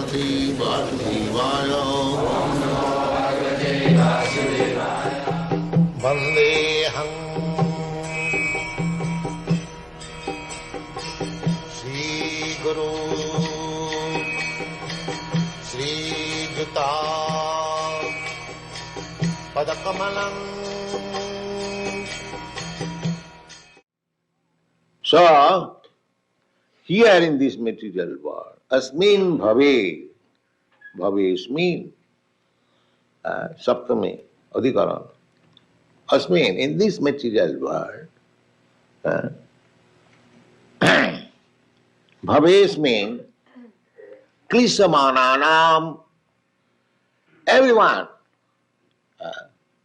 Bhagavate Vasudevaya. Vandeham Shri Guru Shri Juta Padakamalam. So, here in this material world, asmin bhave, bhavesh mean, saptame, adhikaran. Asmin, in this material world, bhavesh mean, klisamananam, everyone,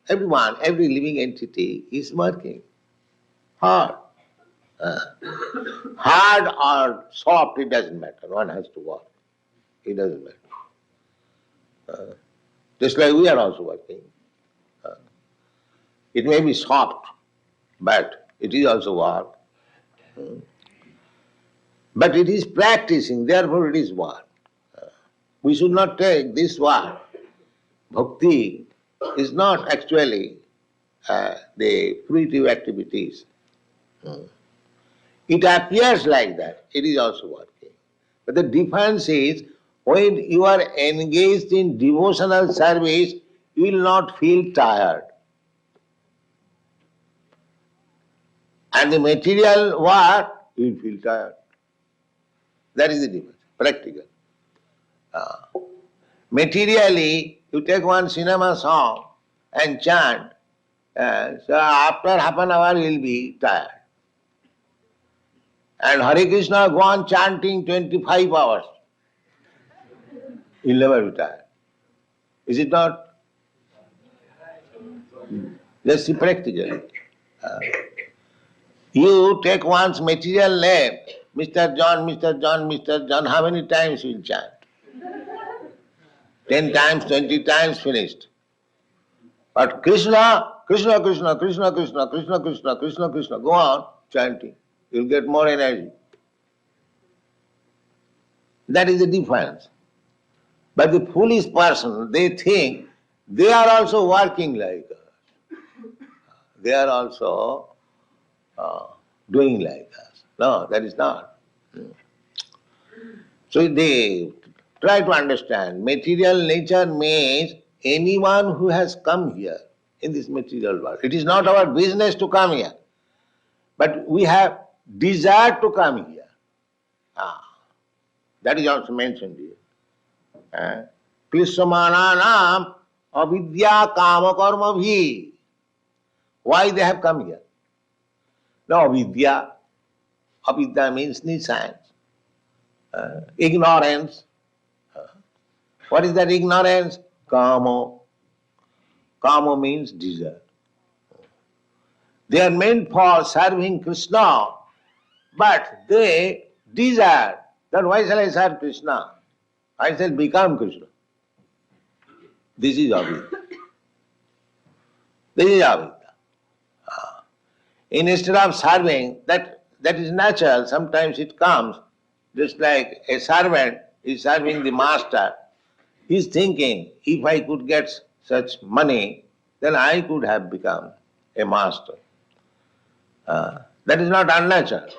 every living entity is working hard. Hard or soft, it doesn't matter. One has to work. It doesn't matter. Just like we are also working. It may be soft, but it is also work. But it is practicing, therefore it is work. We should not take this work. Bhakti is not actually the fruitive activities. It appears like that, it is also working. But the difference is, when you are engaged in devotional service, you will not feel tired. And the material work, you will feel tired. That is the difference, practical. Materially, you take one cinema song and chant, so after half an hour you will be tired. And Hare Krishna go on chanting 25 hours. He'll never be tired. Is it not? Just see practically. You take one's material name, Mr. John, Mr. John, Mr. John, how many times you will chant? 10 times, 20 times, finished. But Krishna, Krishna, Krishna, Krishna, Krishna, Krishna, Krishna, Krishna, Krishna, go on chanting. You'll get more energy. That is the difference. But the foolish person, they think they are also working like us. They are also doing like us. No, that is not. So they try to understand. Material nature means anyone who has come here in this material world. It is not our business to come here. But we have desire to come here. That is also mentioned here. Klisamananam avidya kama karma bhi. Why they have come here? No, avidya. Avidya means ignorance. Ignorance. What is that ignorance? Kama. Kama means desire. They are meant for serving Krishna, but they desire that why shall I serve Krishna? I shall become Krishna. This is avidya. This is avidya. Instead of serving, that is natural, sometimes it comes, just like a servant is serving the master. He is thinking, if I could get such money, then I could have become a master. That is not unnatural.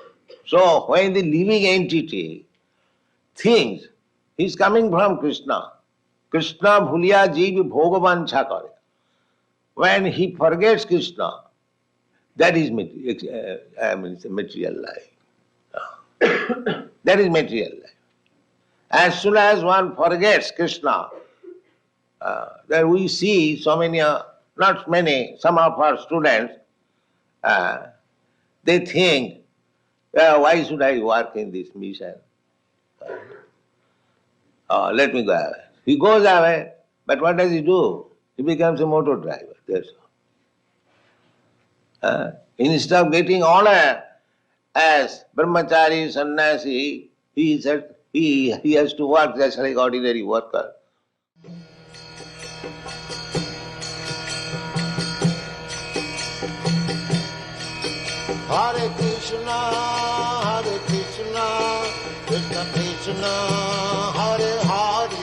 So when the living entity thinks he is coming from Krishna, Krishna bhuliya jeev bhogavancha kare. When he forgets Krishna, that is material life. That is material life. As soon as one forgets Krishna, then we see so many, not many, some of our students, they think, why should I work in this mission? Let me go away. He goes away, but what does he do? He becomes a motor driver. That's all. Instead of getting honor as brahmachari, sannyasi, he has to work just like ordinary worker. Hare Krishna, Krishna Krishna, Hare Hare.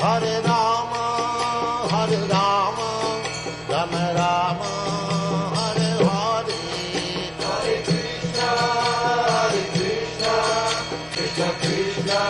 Hare Rama, Rama Rama, Hare Hare, Hare Krishna, Krishna Krishna,